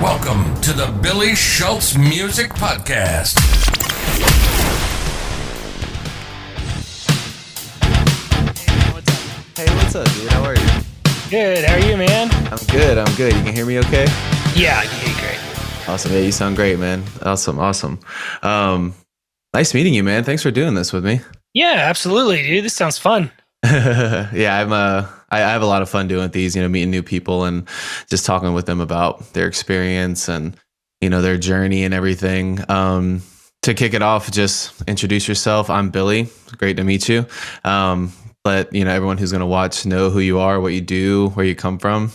Welcome to the Billy Shultz Music Podcast. Hey, what's up, dude? How are you? Good. How are you, man? I'm good. You can hear me okay? Yeah, I can hear you great. Awesome. Yeah, you sound great, man. Awesome. Nice meeting you, man. Thanks for doing this with me. Yeah, absolutely, dude. This sounds fun. Yeah, I have a lot of fun doing these, meeting new people and just talking with them about their experience and, their journey and everything. To kick it off, just introduce yourself. I'm Billy. Great to meet you. Let everyone who's going to watch know who you are, what you do, where you come from.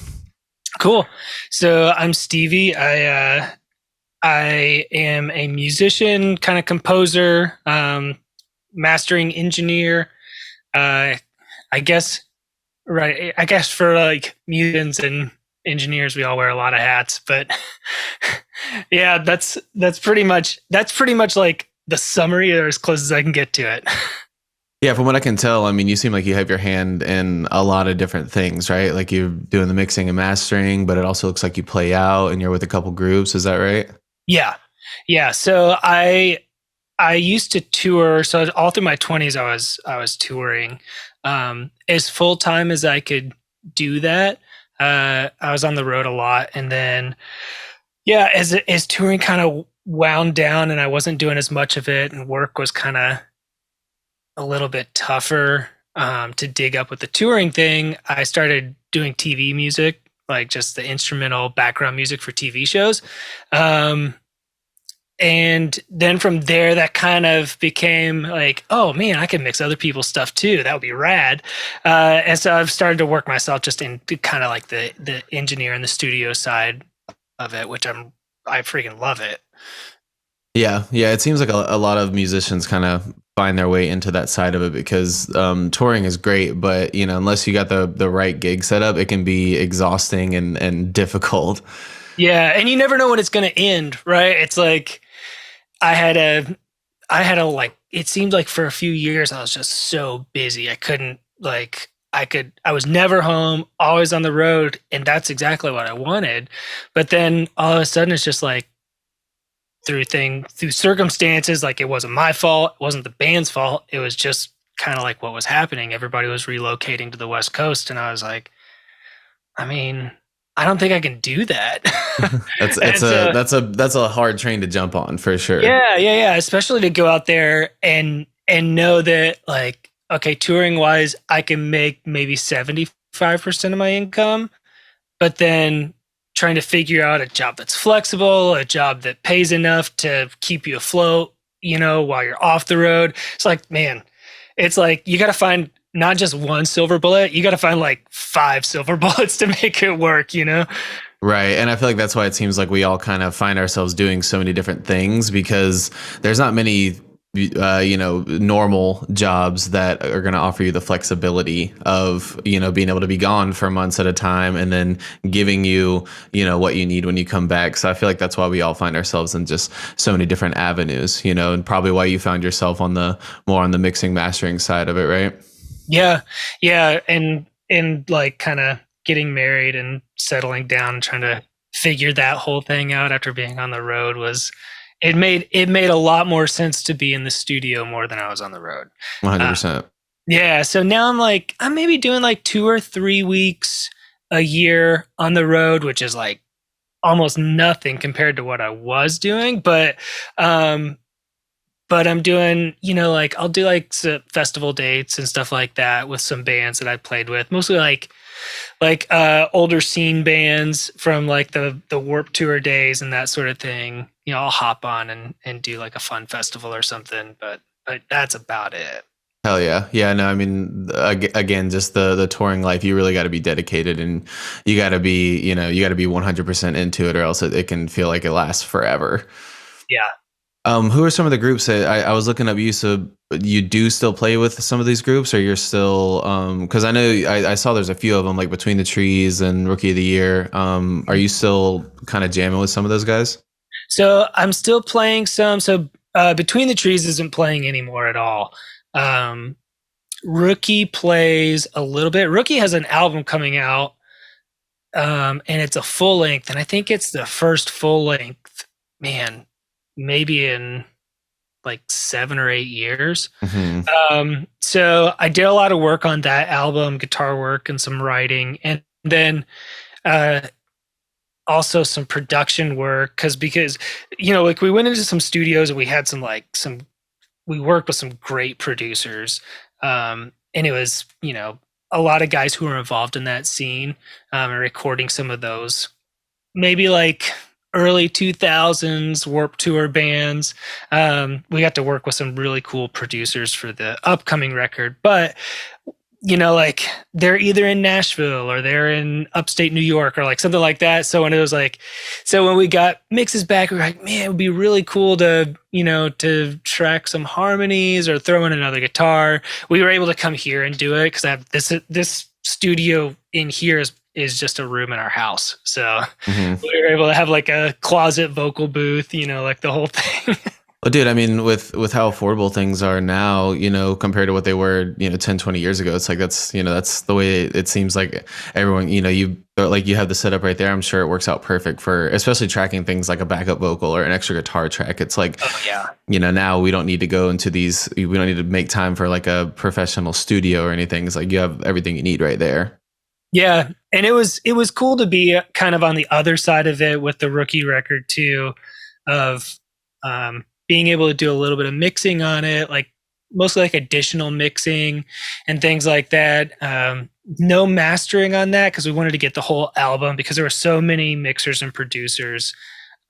Cool. So I'm Stevie. I am a musician, kind of composer, mastering engineer. I guess for like musicians and engineers, we all wear a lot of hats, but yeah, that's pretty much like the summary, or as close as I can get to it. Yeah, from what I can tell, you seem like you have your hand in a lot of different things, right? Like you're doing the mixing and mastering, but it also looks like you play out and you're with a couple groups. Is that right? Yeah. So I used to tour. So all through my 20s, I was touring as full time as I could do that. I was on the road a lot, and then as touring kind of wound down, and I wasn't doing as much of it, and work was kind of a little bit tougher to dig up with the touring thing. I started doing TV music, like just the instrumental background music for TV shows. And then from there, that kind of became like, oh man, I can mix other people's stuff too. That would be rad. And so I've started to work myself just in kind of like the engineer and the studio side of it, which I freaking love it. Yeah. It seems like a lot of musicians kind of find their way into that side of it because touring is great, but unless you got the right gig set up, it can be exhausting and difficult. Yeah, and you never know when it's going to end, right? It's like I had a like, it seemed like for a few years I was just so busy. I was never home, always on the road, and that's exactly what I wanted. But then all of a sudden it's just like through circumstances, like it wasn't my fault, it wasn't the band's fault. It was just kind of like what was happening. Everybody was relocating to the West Coast, and I was like, I don't think I can do that. That's a hard train to jump on for sure. Yeah. Especially to go out there and know that, like, okay, touring wise, I can make maybe 75% of my income, but then trying to figure out a job that's flexible, a job that pays enough to keep you afloat, while you're off the road. It's like, man, it's like you got to find not just one silver bullet, you got to find like 5 silver bullets to make it work, Right. And I feel like that's why it seems like we all kind of find ourselves doing so many different things, because there's not many, normal jobs that are going to offer you the flexibility of, being able to be gone for months at a time and then giving you, what you need when you come back. So I feel like that's why we all find ourselves in just so many different avenues, and probably why you found yourself more on the mixing mastering side of it, right? Yeah. And like kind of getting married and settling down and trying to figure that whole thing out after being on the road it made a lot more sense to be in the studio more than I was on the road. 100%. Yeah. So now I'm maybe doing like 2 or 3 weeks a year on the road, which is like almost nothing compared to what I was doing. But I'm doing, like I'll do like festival dates and stuff like that with some bands that I played with, mostly like older scene bands from like the Warped Tour days and that sort of thing. I'll hop on and do like a fun festival or something, but that's about it. Hell yeah. Yeah. No, again, just the touring life, you really got to be dedicated, and you got to be, you got to be 100% into it, or else it can feel like it lasts forever. Yeah. Who are some of the groups that I was looking up? You do still play with some of these groups, or you're still, cause I know I saw there's a few of them, like Between the Trees and Rookie of the Year. Are you still kind of jamming with some of those guys? So I'm still playing some. So Between the Trees isn't playing anymore at all. Rookie plays a little bit. Rookie has an album coming out and it's a full length, and I think it's the first full length, man, maybe in like 7 or 8 years. So I did a lot of work on that album, guitar work and some writing, and then also some production work because like we went into some studios and we had we worked with some great producers, and it was a lot of guys who were involved in that scene, and recording some of those maybe like early 2000s Warped Tour bands. We got to work with some really cool producers for the upcoming record, but like they're either in Nashville or they're in upstate New York or like something like that. So when when we got mixes back, we were like, man, it would be really cool to, to track some harmonies or throw in another guitar. We were able to come here and do it because I have this studio in here is just a room in our house. So we were able to have like a closet vocal booth, like the whole thing. Well, dude, I mean, with how affordable things are now, compared to what they were, 10, 20 years ago, it's like, that's the way it seems like everyone, you have the setup right there. I'm sure it works out perfect for, especially tracking things like a backup vocal or an extra guitar track. It's like, now we don't need to go into we don't need to make time for like a professional studio or anything. It's like you have everything you need right there. Yeah. And it was cool to be kind of on the other side of it with the Rookie record too, of, being able to do a little bit of mixing on it, like mostly like additional mixing and things like that. No mastering on that because we wanted to get the whole album because there were so many mixers and producers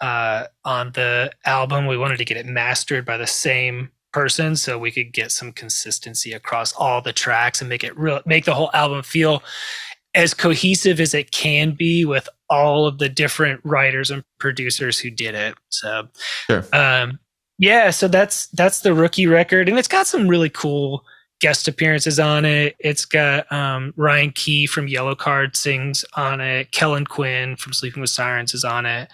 on the album. We wanted to get it mastered by the same person so we could get some consistency across all the tracks and make the whole album feel as cohesive as it can be with all of the different writers and producers who did it. So, sure. Yeah, so that's the Rookie record, and it's got some really cool guest appearances on it. It's got Ryan Key from Yellow Card sings on it. Kellen Quinn from Sleeping with Sirens is on it.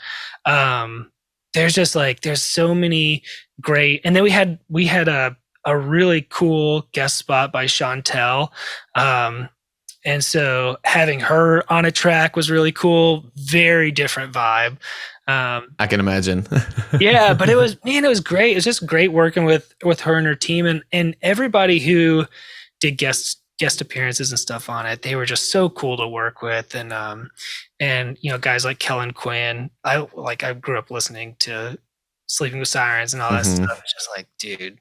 There's so many great, and then we had a really cool guest spot by Chantel. And so having her on a track was really cool. Very different vibe. I can imagine. Yeah, but it was great. It was just great working with her and her team and everybody who did guest appearances and stuff on it. They were just so cool to work with. And guys like Kellen Quinn, I grew up listening to Sleeping with Sirens and all that stuff. It's just like, dude,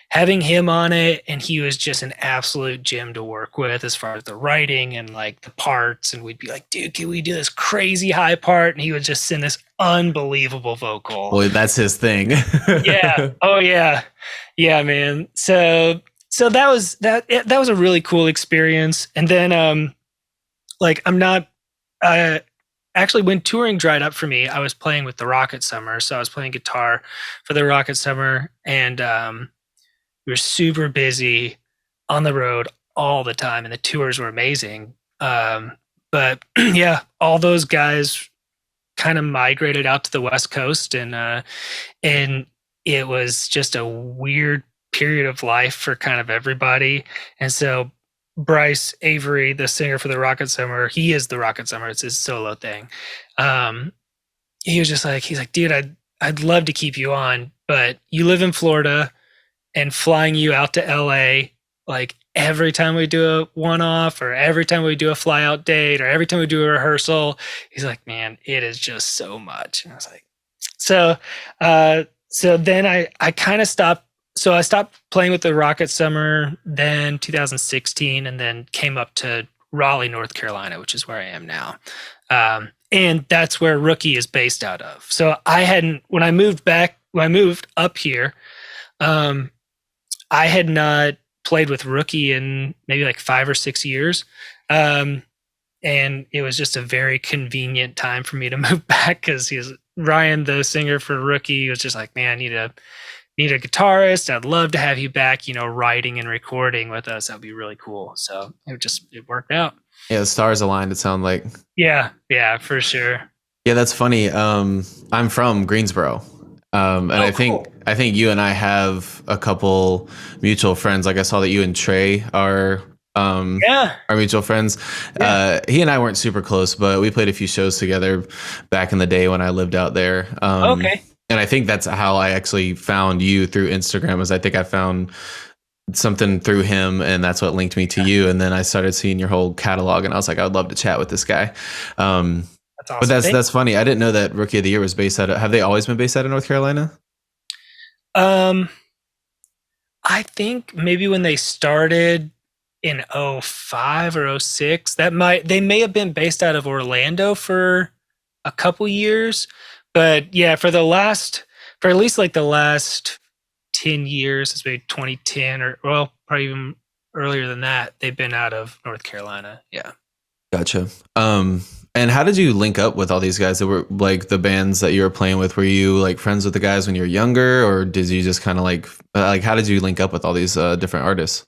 having him on it, and he was just an absolute gem to work with as far as the writing and like the parts. And we'd be like, dude, can we do this crazy high part? And he would just send this unbelievable vocal. Well, that's his thing. Yeah. Oh yeah. Yeah, man. So that was a really cool experience. And then actually when touring dried up for me, I was playing with the Rocket Summer. So I was playing guitar for the Rocket Summer, and we were super busy on the road all the time, and the tours were amazing. But yeah, all those guys kind of migrated out to the West Coast, and it was just a weird period of life for kind of everybody. And so Bryce Avery, the singer for the Rocket Summer, he is the Rocket Summer. It's his solo thing. He was just like, he's like, dude, I'd love to keep you on, but you live in Florida, and flying you out to LA, like every time we do a one-off or every time we do a fly-out date or every time we do a rehearsal, he's like, man, it is just so much. And I was like, so then I kind of stopped. So I stopped playing with the Rocket Summer then 2016, and then came up to Raleigh, North Carolina, which is where I am now. And that's where Rookie is based out of. So when I moved up here, I had not played with Rookie in maybe like 5 or 6 years. And it was just a very convenient time for me to move back because Ryan, the singer for Rookie, was just like, man, I need a guitarist. I'd love to have you back, writing and recording with us. That'd be really cool. So it worked out. Yeah, the stars aligned, it sounded like. Yeah, for sure. Yeah, that's funny. I'm from Greensboro. And I think you and I have a couple mutual friends. Like I saw that you and Trey are our mutual friends. He and I weren't super close, but we played a few shows together back in the day when I lived out there. Okay. And I think that's how I actually found you through Instagram. Was I think I found something through him, and that's what linked me to you. And then I started seeing your whole catalog, and I was like, I would love to chat with this guy. That's awesome. But that's funny. I didn't know that Rookie of the Year was based out of. Have they always been based out of North Carolina? I think maybe when they started in 05 or 06, they may have been based out of Orlando for a couple years. But yeah, for at least like the last 10 years, it's maybe 2010 or probably even earlier than that, they've been out of North Carolina. Yeah. Gotcha. And how did you link up with all these guys that were like the bands that you were playing with? Were you like friends with the guys when you were younger, or did you just kind of like how did you link up with all these different artists?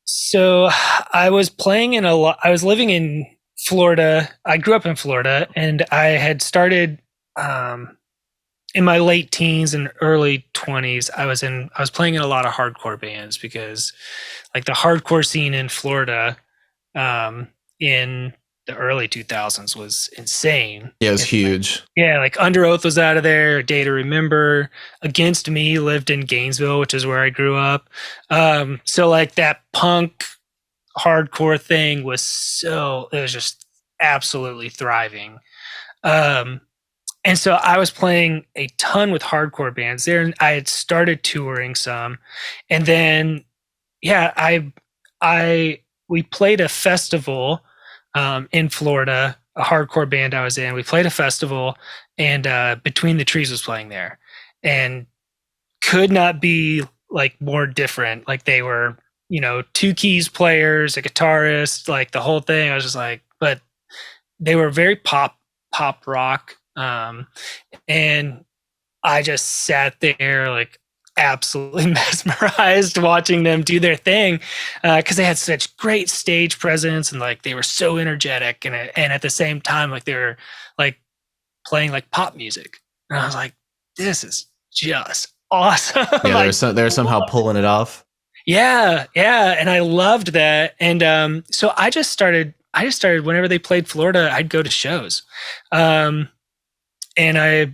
So I was playing I was living in Florida. I grew up in Florida, and I had started in my late teens and early 20s. I was playing in a lot of hardcore bands because like the hardcore scene in Florida in the early 2000s was insane. Yeah, it was huge. Yeah, like Under Oath was out of there. Day to Remember. Against Me lived in Gainesville, which is where I grew up. So like that punk hardcore thing it was just absolutely thriving. And so I was playing a ton with hardcore bands there, and I had started touring some. And then, we played a festival in Florida, a hardcore band I was in. We played a festival, and Between the Trees was playing there, and could not be like more different. Like they were, two keys players, a guitarist, like the whole thing. I was just like, but they were very pop rock. And I just sat there like absolutely mesmerized watching them do their thing, because they had such great stage presence, and like they were so energetic, and at the same time like they were like playing like pop music, and I was like, this is just awesome. Yeah, they're somehow pulling it off. Yeah, and I loved that, and so I just started whenever they played Florida, I'd go to shows, and I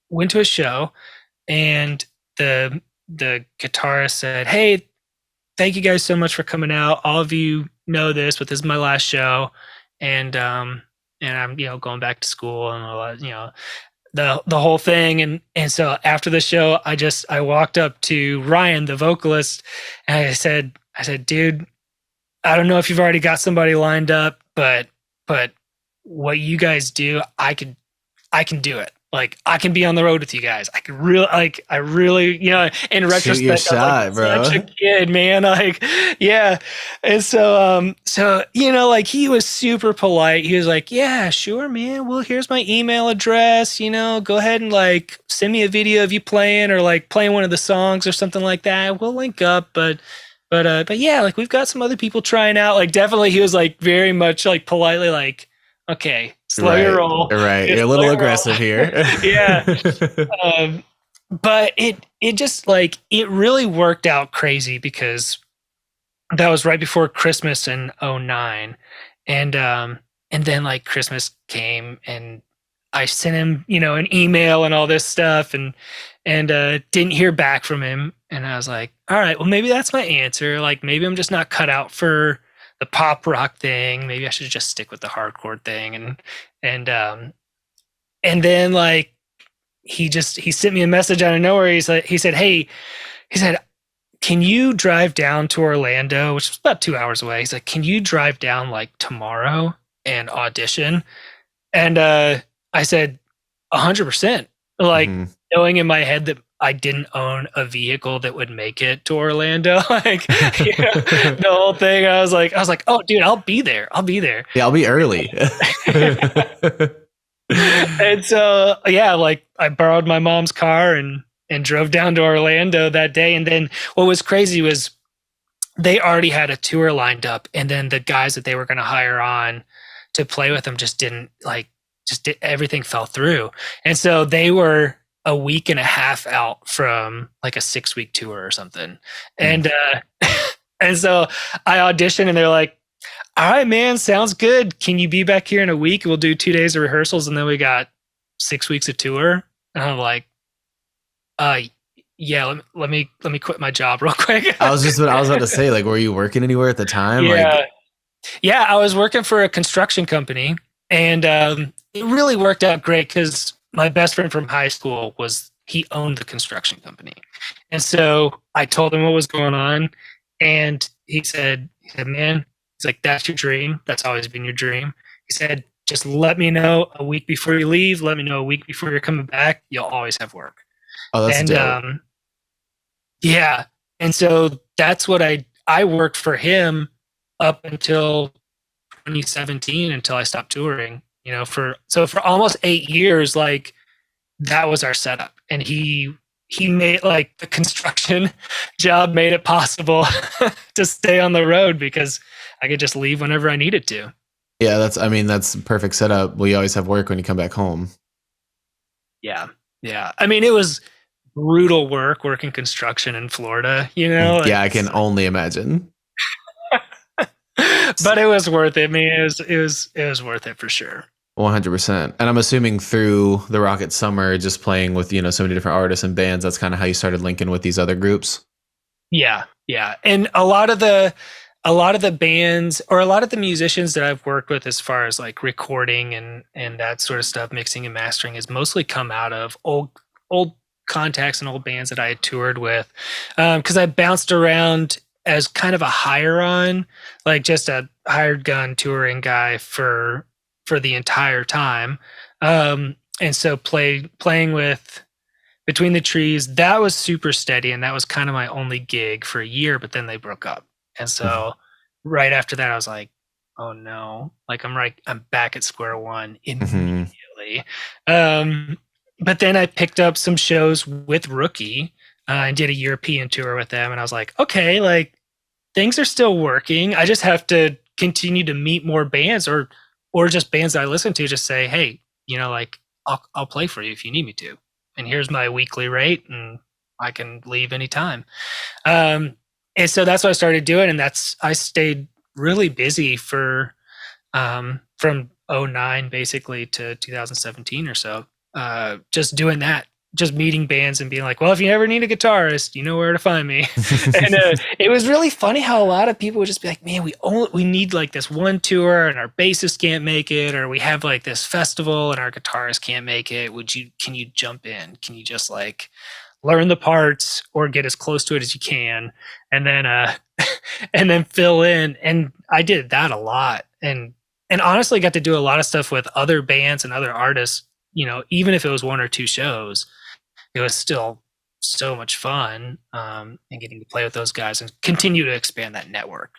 went to a show. And the guitarist said, "Hey, thank you guys so much for coming out. All of you know this, but this is my last show, and I'm going back to school and all that, the whole thing." And so after the show, I walked up to Ryan, the vocalist, and I said, "Dude, I don't know if you've already got somebody lined up, but what you guys do, I can do it. Like I can be on the road with you guys. I really, in retrospect, shoot your shot, bro. Such a kid, man. Like, yeah. And so, like he was super polite. He was like, "Yeah, sure, man. Well, here's my email address. Go ahead and like send me a video of you playing or like playing one of the songs or something like that. We'll link up, but yeah, like we've got some other people trying out." Like definitely, he was like very much like politely like, "Okay, slow your roll." Right. You're a little aggressive here. Yeah. But it just like, it really worked out crazy because that was right before Christmas in 2009. And then like Christmas came and I sent him, an email and all this stuff and didn't hear back from him. And I was like, all right, well, maybe that's my answer. Like maybe I'm just not cut out for the pop rock thing. Maybe I should just stick with the hardcore thing. And then like he sent me a message out of nowhere. He said, "Can you drive down to Orlando?" Which was about 2 hours away. He's like, "Can you drive down like tomorrow and audition?" And I said, 100%. Like knowing in my head that I didn't own a vehicle that would make it to Orlando. Like the whole thing. I was like, "Oh, dude, I'll be there. Yeah, I'll be early." And so, yeah, like I borrowed my mom's car and drove down to Orlando that day. And then what was crazy was they already had a tour lined up, and then the guys that they were going to hire on to play with them everything fell through. And so they were a week and a half out from like a 6-week tour or something. And And so I auditioned and they're like, all right, man, sounds good. Can you be back here in a week? We'll do 2 days of rehearsals. And then we got 6 weeks of tour. And I'm like, yeah, let me quit my job real quick. I was about to say, like, were you working anywhere at the time? Yeah. Like, Yeah, I was working for a construction company, and it really worked out great because my best friend from high school he owned the construction company. And so I told him what was going on, and he said, man, he's like, that's your dream. That's always been your dream. He said, just let me know a week before you leave. Let me know a week before you're coming back. You'll always have work. oh, that's dope. Yeah. And so that's what I worked for him up until 2017, until I stopped touring, for almost 8 years, like that was our setup. And he made, like, the construction job made it possible to stay on the road because I could just leave whenever I needed to. Yeah, that's perfect setup. Well, you always have work when you come back home. Yeah. Yeah. I mean, it was brutal working construction in Florida, Yeah, I can only imagine. But it was worth it. I mean, it was worth it for sure. 100%. And I'm assuming through the Rocket Summer, just playing with, so many different artists and bands, that's kind of how you started linking with these other groups. Yeah. Yeah. And a lot of the bands, or a lot of the musicians that I've worked with as far as like recording and that sort of stuff, mixing and mastering, has mostly come out of old contacts and old bands that I had toured with. Cause I bounced around as kind of a hire-on, like just a hired gun touring guy for the entire time. And so playing with Between the Trees, that was super steady, and that was kind of my only gig for a year, but then they broke up. And so right after that, I was like, oh no, like I'm back at square one immediately. But then I picked up some shows with Rookie and did a European tour with them. And I was like, okay, like things are still working. I just have to continue to meet more bands or just bands that I listen to, just say, hey, like I'll play for you if you need me to. And here's my weekly rate and I can leave anytime. And so that's what I started doing. And I stayed really busy for, from 09 basically to 2017 or so. Just doing that, just meeting bands and being like, well, if you ever need a guitarist, you know where to find me. And it was really funny how a lot of people would just be like, man, we need like this one tour and our bassist can't make it, or we have like this festival and our guitarist can't make it. Can you jump in? Can you just like learn the parts or get as close to it as you can, and then and then fill in? And I did that a lot, and honestly got to do a lot of stuff with other bands and other artists. Even if it was 1 or 2 shows, it was still so much fun, and getting to play with those guys and continue to expand that network.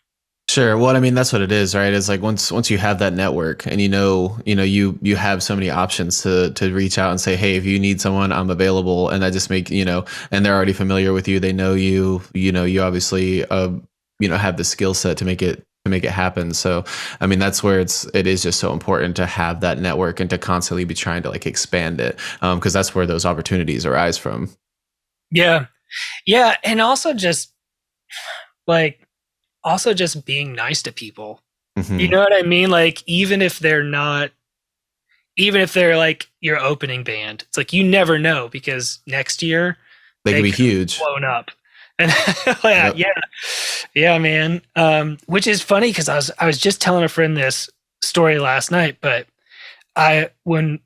Sure. Well, I mean, that's what it is, right? It's like once you have that network and you have so many options to reach out and say, hey, if you need someone, I'm available. And that just and they're already familiar with you. They know you, you obviously, have the skill set to make it happen. So, I mean, that's where it is just so important to have that network and to constantly be trying to like expand it. Cause that's where those opportunities arise from. Yeah. Yeah. And also just being nice to people. You know what I mean? Like, even if they're like your opening band, it's like, you never know, because next year they could be huge, blown up. And yeah, man. Which is funny, because I was just telling a friend this story last night, but when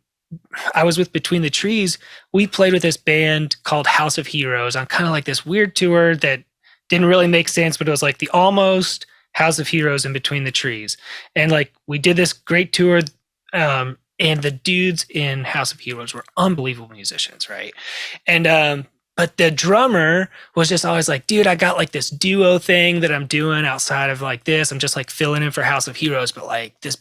I was with Between the Trees, we played with this band called House of Heroes on kind of like this weird tour that didn't really make sense, but it was like the almost House of Heroes in Between the Trees. And like, we did this great tour, and the dudes in House of Heroes were unbelievable musicians, right? And but the drummer was just always like, dude, I got like this duo thing that I'm doing outside of like this. I'm just like filling in for House of Heroes, but like this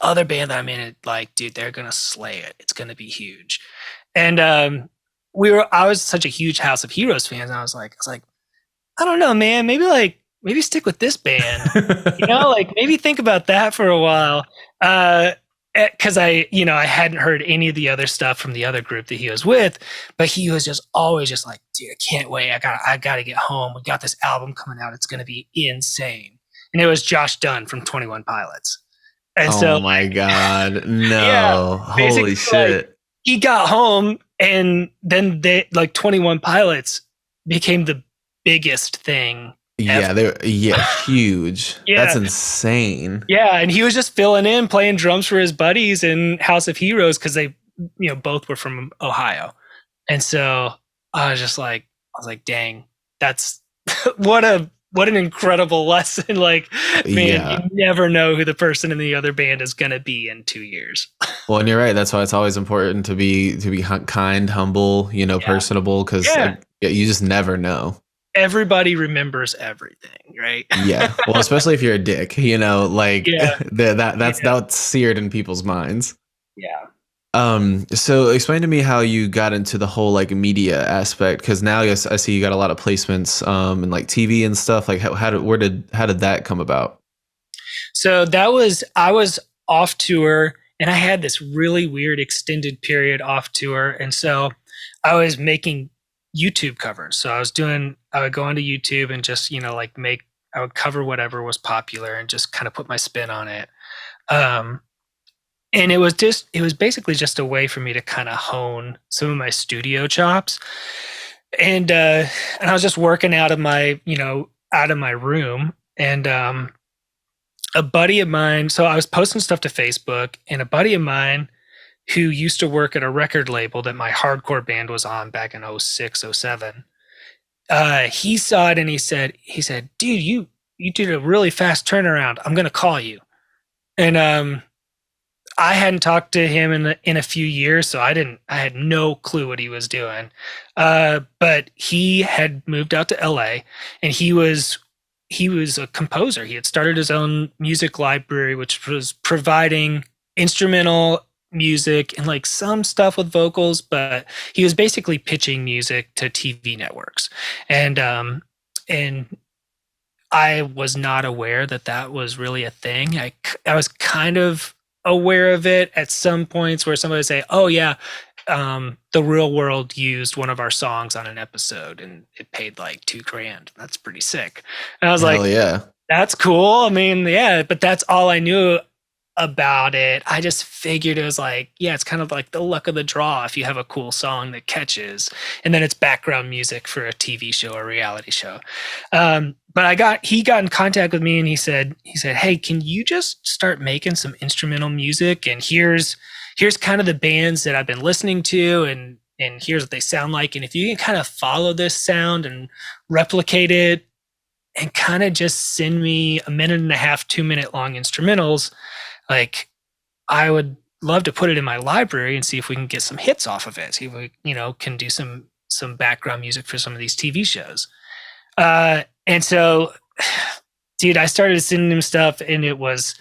other band that I'm in, like, dude, they're going to slay it. It's going to be huge. And I was such a huge House of Heroes fan. And I was like, I don't know, man, maybe stick with this band, like maybe think about that for a while. And because I hadn't heard any of the other stuff from the other group that he was with, but he was just always just like, dude, I can't wait. I gotta get home. We got this album coming out. It's going to be insane. And it was Josh Dunn from 21 Pilots. And oh my God. No. Yeah, holy shit. Like, he got home and then 21 Pilots became the biggest thing. Yeah, huge. Yeah. That's insane. Yeah, and he was just filling in, playing drums for his buddies in House of Heroes because they, both were from Ohio, and so I was like, dang, that's what an incredible lesson. Like, man, you never know who the person in the other band is gonna be in 2 years. Well, and you're right. That's why it's always important to be kind, humble, personable, because you just never know. Everybody remembers everything, right? Yeah. Well, especially if you're a dick, that's seared in people's minds. Yeah. So explain to me how you got into the whole like media aspect, because now I see you got a lot of placements in like TV and stuff. Like how did that come about? So I was off tour and I had this really weird extended period off tour, and so I was making YouTube covers. So I would go onto YouTube and just, I would cover whatever was popular and just kind of put my spin on it. And it was basically just a way for me to kind of hone some of my studio chops. And I was just working out of my room, and a buddy of mine, so I was posting stuff to Facebook, and a buddy of mine who used to work at a record label that my hardcore band was on back in 06, 07. He saw it and he said, dude, you did a really fast turnaround. I'm going to call you. And I hadn't talked to him in a few years, so I had no clue what he was doing. But he had moved out to LA, and he was a composer. He had started his own music library, which was providing instrumental music and like some stuff with vocals, but he was basically pitching music to TV networks. And I was not aware that was really a thing. I was kind of aware of it at some points where somebody would say, oh yeah, the Real World used one of our songs on an episode and it paid like $2,000. That's pretty sick. And I was like, yeah, that's cool. I mean, yeah, but that's all I knew about it. I just figured it was like, yeah, it's kind of like the luck of the draw if you have a cool song that catches, and then it's background music for a TV show or reality show. But he got in contact with me and he said, hey, can you just start making some instrumental music? And here's kind of the bands that I've been listening to, and here's what they sound like. And if you can kind of follow this sound and replicate it and kind of just send me 1.5 minute, 2 minute long instrumentals, like, I would love to put it in my library and see if we can get some hits off of it. See if we, can do some background music for some of these TV shows. And so, dude, I started sending him stuff, and it was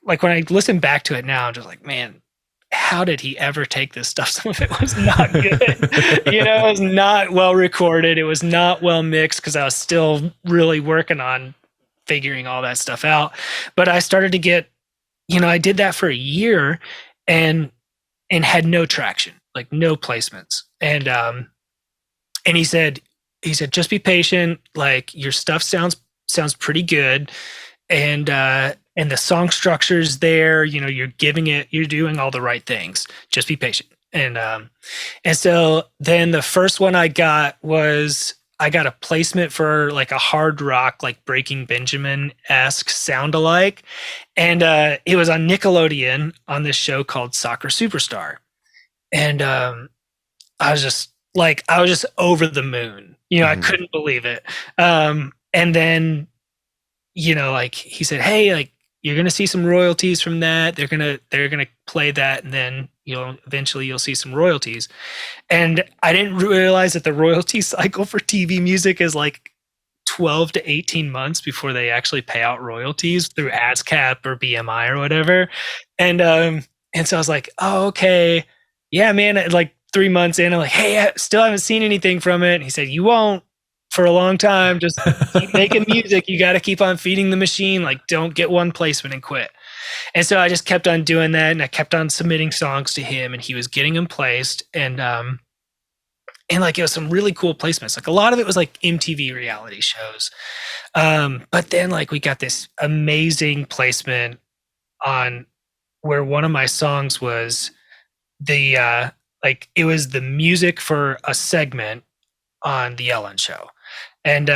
like, when I listen back to it now, I'm just like, man, how did he ever take this stuff? Some of it was not good. It was not well recorded. It was not well mixed because I was still really working on figuring all that stuff out. But I started to get, I did that for a year and had no traction, like no placements. And he said, just be patient. Like, your stuff sounds pretty good. And the song structure's there, you're doing all the right things. Just be patient. And so then the first one I got was, I got a placement for like a hard rock, like Breaking Benjamin-esque sound alike. And it was on Nickelodeon on this show called Soccer Superstar. And I was just over the moon. I couldn't believe it. And then, like, he said, hey, like, you're going to see some royalties from that. They're going to play that, and then eventually you'll see some royalties. And I didn't realize that the royalty cycle for TV music is like 12 to 18 months before they actually pay out royalties through ASCAP or BMI or whatever. And so I was like, oh, okay. Yeah, man. Like 3 months in, I'm like, hey, I still haven't seen anything from it. And he said, you won't for a long time. Just keep making music. You got to keep on feeding the machine. Like, don't get one placement and quit. And so I just kept on doing that, and I kept on submitting songs to him, and he was getting them placed. And like, it was some really cool placements. Like, a lot of it was like MTV reality shows. But then like, we got this amazing placement on where one of my songs was it was the music for a segment on the Ellen Show. And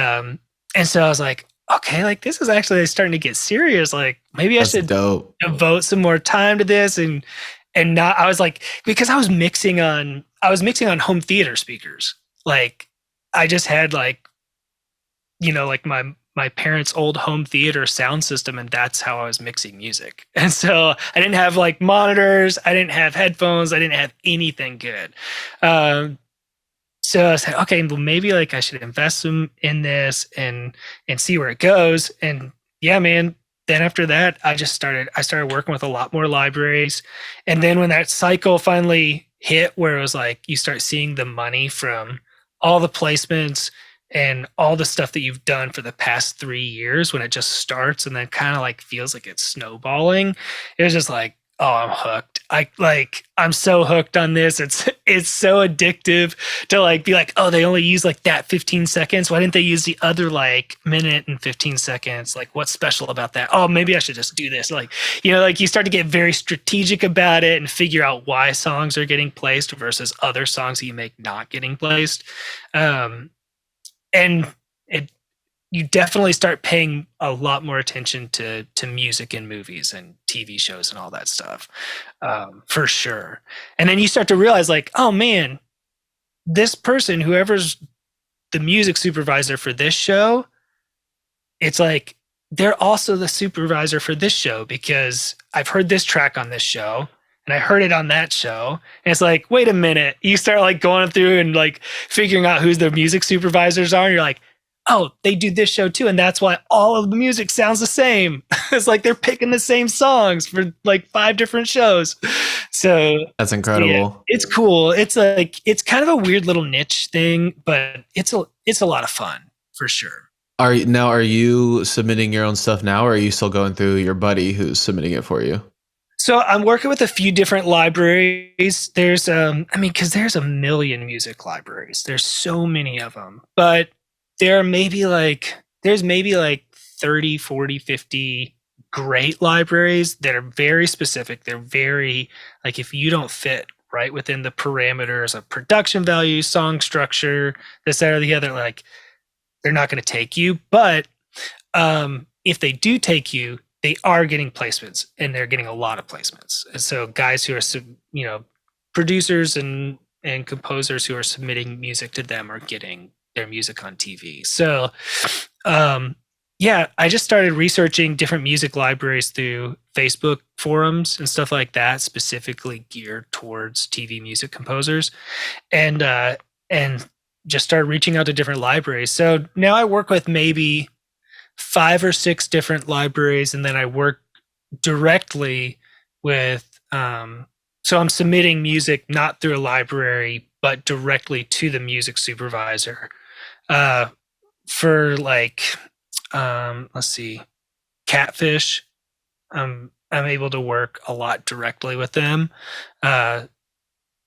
so I was like, okay, like, this is actually starting to get serious. Like, maybe I should devote some more time to this. And not, I was like, because I was mixing on home theater speakers. Like, I just had like, like my parents' old home theater sound system, and that's how I was mixing music. And so I didn't have like monitors, I didn't have headphones, I didn't have anything good. So I said, okay, well, maybe like I should invest some in this and see where it goes. And yeah, man, then after that, I started working with a lot more libraries. And then when that cycle finally hit, where it was like, you start seeing the money from all the placements and all the stuff that you've done for the past 3 years, when it just starts and then kind of like feels like it's snowballing, it was just like, oh, I'm hooked. I'm so hooked on this. It's so addictive to like be like, oh, they only use like that 15 seconds. Why didn't they use the other like minute and 15 seconds? Like, what's special about that? Oh, maybe I should just do this. Like, like, you start to get very strategic about it and figure out why songs are getting placed versus other songs that you make not getting placed. And you definitely start paying a lot more attention to music in movies and TV shows and all that stuff, for sure. And then you start to realize like, oh man, this person, whoever's the music supervisor for this show, it's like, they're also the supervisor for this show, because I've heard this track on this show and I heard it on that show. And it's like, wait a minute. You start like going through and like figuring out who the music supervisors are. And you're like, oh, they do this show too. And that's why all of the music sounds the same. It's like they're picking the same songs for like 5 different shows. So that's incredible. Yeah, it's cool. It's like, it's kind of a weird little niche thing, but it's a lot of fun for sure. Are you submitting your own stuff now, or are you still going through your buddy who's submitting it for you? So I'm working with a few different libraries. There's, because there's a million music libraries. There's so many of them, but there's maybe like 30, 40, 50 great libraries that are very specific. They're very, like, if you don't fit right within the parameters of production value, song structure, this, that, or the other, like, they're not going to take you. But if they do take you, they are getting placements, and they're getting a lot of placements. And so guys who are, producers and composers who are submitting music to them are getting their music on TV. So, I just started researching different music libraries through Facebook forums and stuff like that, specifically geared towards TV music composers, and just started reaching out to different libraries. So now I work with maybe 5 or 6 different libraries, and then I work directly with, so I'm submitting music not through a library, but directly to the music supervisor. For like, let's see, Catfish, I'm able to work a lot directly with them.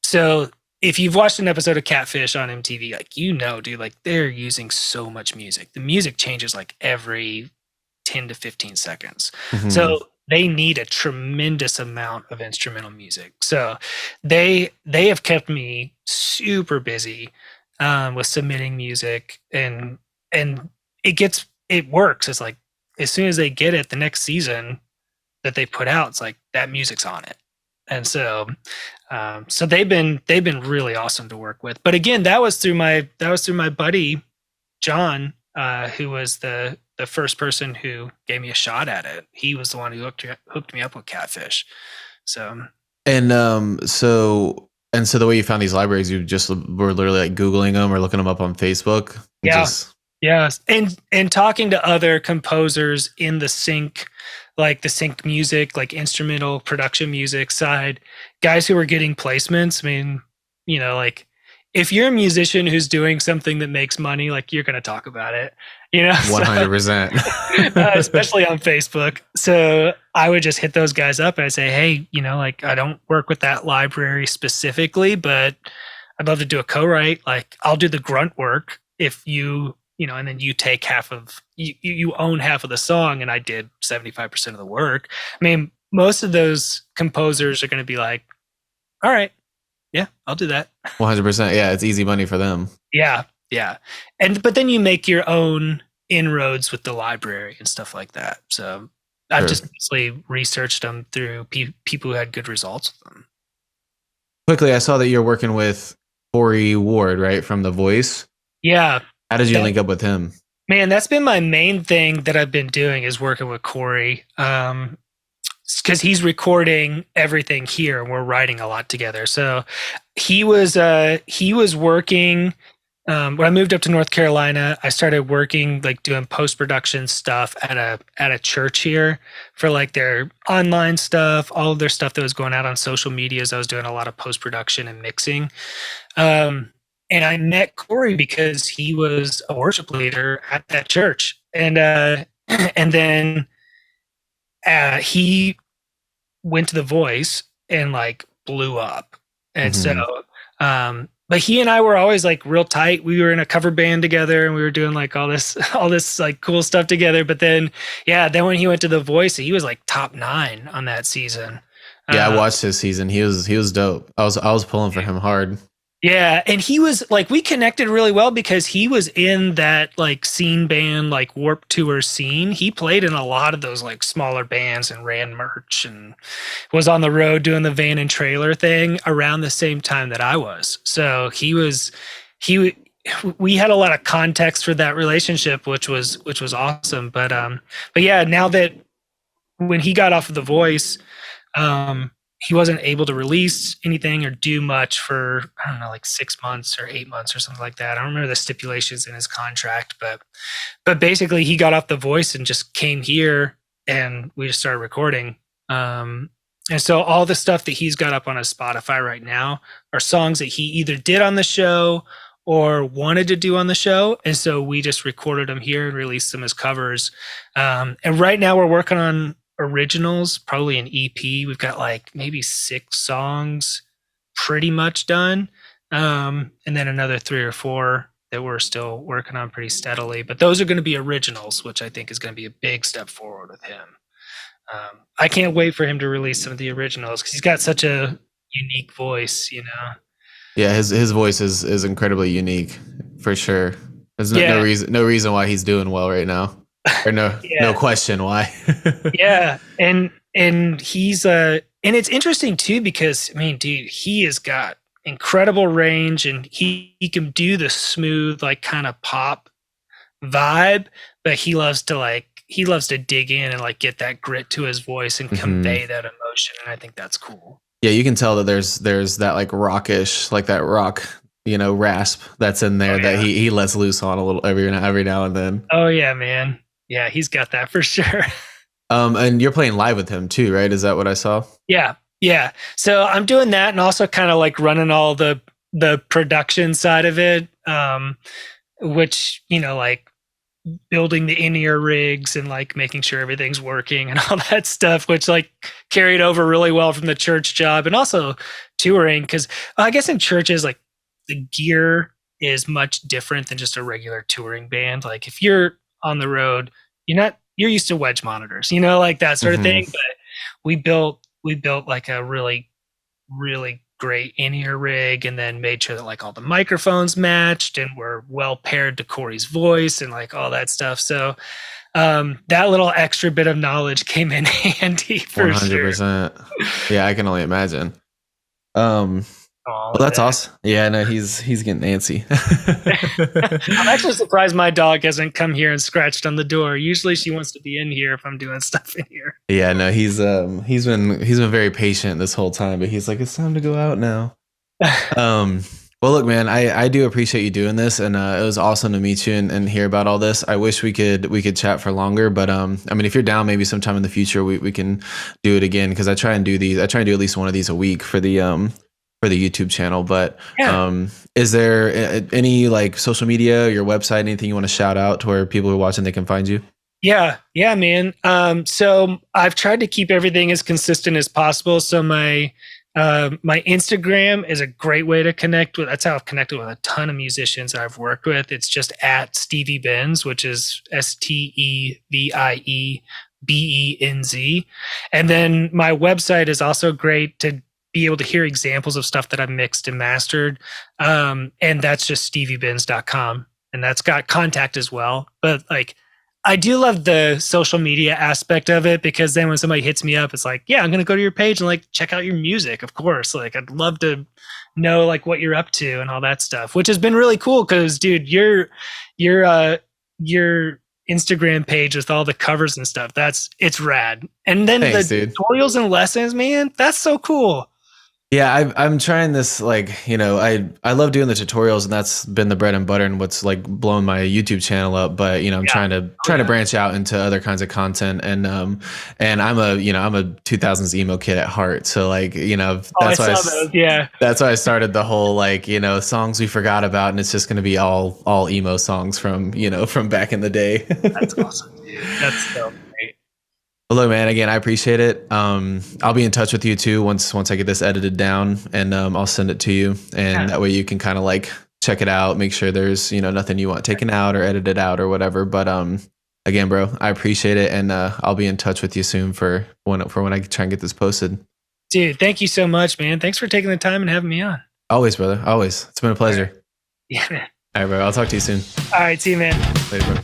So if you've watched an episode of Catfish on MTV, like, dude, like, they're using so much music. The music changes like every 10 to 15 seconds. Mm-hmm. So they need a tremendous amount of instrumental music. So they have kept me super busy with submitting music, and it works. It's like, as soon as they get it, the next season that they put out, it's like that music's on it. And so they've been really awesome to work with. But again, that was through my buddy John, who was the first person who gave me a shot at it. He was the one who hooked me up with Catfish. So so the way you found these libraries, you just were literally like Googling them or looking them up on Facebook. Yeah. Yes. And talking to other composers in the sync music, like instrumental production music side, guys who are getting placements. I mean, like, if you're a musician who's doing something that makes money, like, you're going to talk about it. you know, 100%. especially on Facebook. So I would just hit those guys up and I'd say, hey, you know, like I don't work with that library specifically, but I'd love to do a co-write. Like I'll do the grunt work if you know, and then you take half of you own half of the song, and I did 75% of the work. I mean, most of those composers are going to be like, all right, yeah, I'll do that. 100%. Yeah, it's easy money for them. Yeah. But then you make your own inroads with the library and stuff like that. So I've just mostly researched them through people who had good results with them. Quickly, I saw that you're working with Corey Ward, right, from The Voice. Yeah. How did you link up with him? Man, that's been my main thing that I've been doing is working with Corey. Because he's recording everything here and we're writing a lot together. So he was working when I moved up to North Carolina. I started working like doing post-production stuff at a church here for like their online stuff, all of their stuff that was going out on social medias. I was doing a lot of post-production and mixing. And I met Corey because he was a worship leader at that church. And then he went to The Voice and like blew up. And so, but he and I were always like real tight. We were in a cover band together and we were doing like all this like cool stuff together. But then when he went to The Voice, he was like top 9 on that season. Yeah, I watched his season. He was dope. I was pulling for him hard. Yeah, and he was like, we connected really well because he was in that like scene band, like Warped Tour scene. He played in a lot of those like smaller bands and ran merch and was on the road doing the van and trailer thing around the same time that I was. So we had a lot of context for that relationship, which was awesome. But yeah, now that when he got off of The Voice, he wasn't able to release anything or do much for, I don't know, like 6 months or 8 months or something like that. I don't remember the stipulations in his contract, but basically he got off The Voice and just came here and we just started recording. And so all the stuff that he's got up on his Spotify right now are songs that he either did on the show or wanted to do on the show. And so we just recorded them here and released them as covers. And right now we're working on originals, probably an EP. We've got like maybe 6 songs pretty much done. And then another 3 or 4 that we're still working on pretty steadily. But those are going to be originals, which I think is going to be a big step forward with him. I can't wait for him to release some of the originals because he's got such a unique voice, you know? Yeah, his voice is incredibly unique for sure. There's no reason why he's doing well right now. Or no question why. Yeah. And he's and it's interesting too, because I mean, dude, he has got incredible range and he can do the smooth, like kind of pop vibe, but he loves to dig in and like get that grit to his voice and convey that emotion. And I think that's cool. Yeah, you can tell that there's that like rockish, like that rock, you know, rasp that's in there that he lets loose on a little every now and then. Oh yeah, man. Yeah, he's got that for sure. And you're playing live with him too, right? Is that what I saw? Yeah. So I'm doing that and also kind of like running all the production side of it, which, you know, like building the in-ear rigs and like making sure everything's working and all that stuff, which like carried over really well from the church job and also touring. Because I guess in churches, like the gear is much different than just a regular touring band. Like if you're on the road, you're used to wedge monitors, you know, like that sort of thing. But we built like a really, really great in-ear rig and then made sure that like all the microphones matched and were well paired to Corey's voice and like all that stuff. So that little extra bit of knowledge came in handy for 100%. Sure. Yeah, I can only imagine. Well, that's awesome. Yeah, no, he's getting antsy. I'm actually surprised my dog hasn't come here and scratched on the door. Usually she wants to be in here if I'm doing stuff in here. Yeah, no, he's been very patient this whole time, but he's like, it's time to go out now. Well, look, man, I do appreciate you doing this, and it was awesome to meet you and hear about all this. I wish we could chat for longer, but I mean, if you're down, maybe sometime in the future we can do it again, because I try and do at least one of these a week for the for the YouTube channel. But Yeah. is there any like social media, your website, anything you want to shout out to where people who are watching, they can find you? Yeah, man. So I've tried to keep everything as consistent as possible. So my Instagram is a great way to connect with. That's how I've connected with a ton of musicians I've worked with. It's just at Stevie Benz, which is STEVIEBENZ. And then my website is also great to be able to hear examples of stuff that I've mixed and mastered. And that's just steviebenz.com. And that's got contact as well. But like, I do love the social media aspect of it, because then when somebody hits me up, it's like, yeah, I'm going to go to your page and like check out your music. Of course. Like, I'd love to know like what you're up to and all that stuff, which has been really cool. Cause dude, your Instagram page with all the covers and stuff, it's rad. And then Thanks, the dude. tutorials and lessons, man, that's so cool. Yeah, I'm trying this, like, you know, I love doing the tutorials, and that's been the bread and butter and what's like blown my YouTube channel up. But you know, I'm trying to branch out into other kinds of content, and I'm a 2000s emo kid at heart, so like, you know, that's that's why I started the whole like, you know, songs we forgot about, and it's just going to be all emo songs from, you know, from back in the day. That's awesome, dude. That's so great. Well, look, man, again, I appreciate it. I'll be in touch with you too once I get this edited down, and I'll send it to you, and that way you can kind of like check it out, make sure there's, you know, nothing you want taken out or edited out or whatever. But again, bro, I appreciate it, and I'll be in touch with you soon for when I try and get this posted. Dude, thank you so much, man. Thanks for taking the time and having me on. Always, brother. Always. It's been a pleasure. Yeah, man. All right, bro. I'll talk to you soon. All right, see you, man. Later, bro.